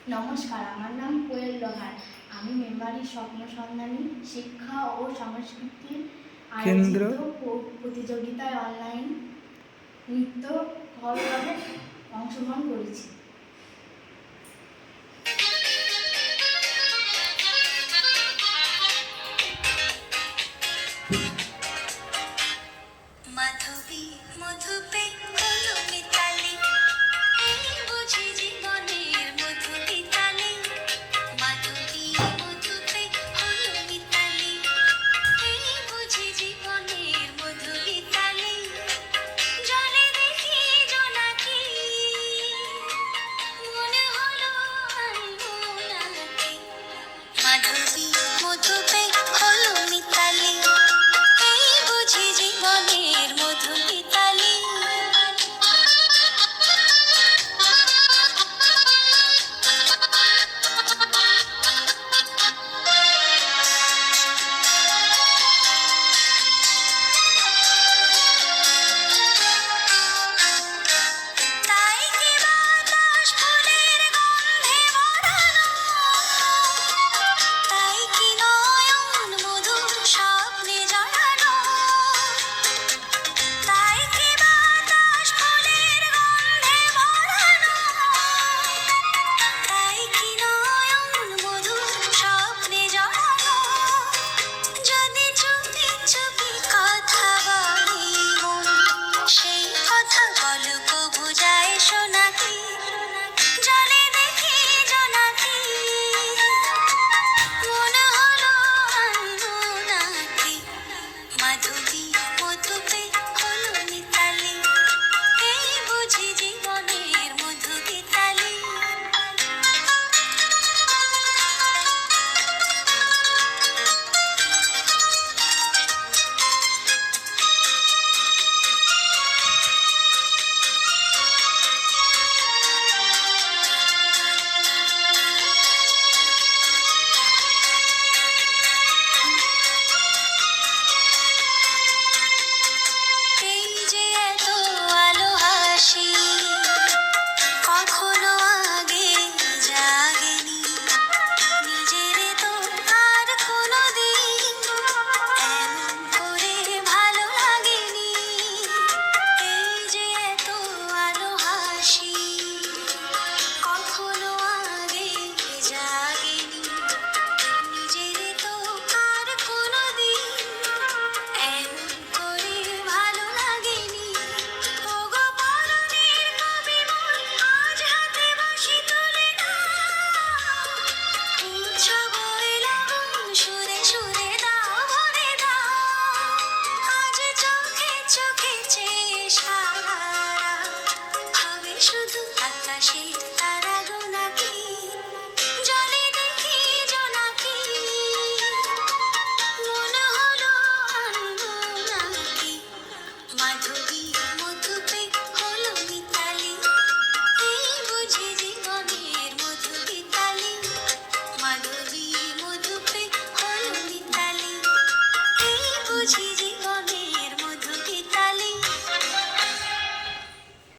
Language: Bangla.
নমস্কার, আমার নাম কোয়েল লোহার। আমি মেমারি স্বপ্ন সন্ধানী শিক্ষা ও সংস্কৃতির কেন্দ্র আয়োজিত প্রতিযোগিতায় অনলাইন নৃত্য ঘরোয়াভাবে অংশগ্রহণ করেছি। মাধবী মধুপে হলো মিতালি, এই বুঝি জীবনের মধু মিতালি। মাধবী মধুপে হলো মিতালি, এই বুঝি জীবনের মধু মিতালি। জলে দেখি জোনাকি, মনে হলো আনমোনাকি। মাধবী মধুপে হলো মিতালি, এই বুঝি জীবনের মধু মিতালি। তাই কি বাতাস ফুলের গন্ধে ভরানো, তাই কি নয়ন মধুর স্বপ্নে জড়ানো। তাই কি বাতাস ফুলের গন্ধে ভরানো, তাই কি নয়ন মধুর স্বপ্নে জড়ানো। যদি চুপি চুপি কথা বলি মন, সেই কথা গল্প বুঝায় শোনাকি। জলে দেখি জোনাকি, মনে হলো আনমোনাকি। মাধবী মধুপে হলো মিতালি, এই বুঝি জীবনের মধু মিতালি। এই যে এত আলো হাসি, কখনো আগে জাগেনি। নিজের তো আর কোনোদিন এমন করে ভালো লাগেনি। এই যে এত আলো হাসি, কখনো আগে জাগেনি। নিজের তো আর কোনোদিন এমন করে ভালো লাগেনি। ওগো পরনের কবি মন, আজ হাতে বাঁশি তুলে নাও। উৎসব ওই লগন সুরে সুরে দাও ভরে দাও। আজ চোখে চোখে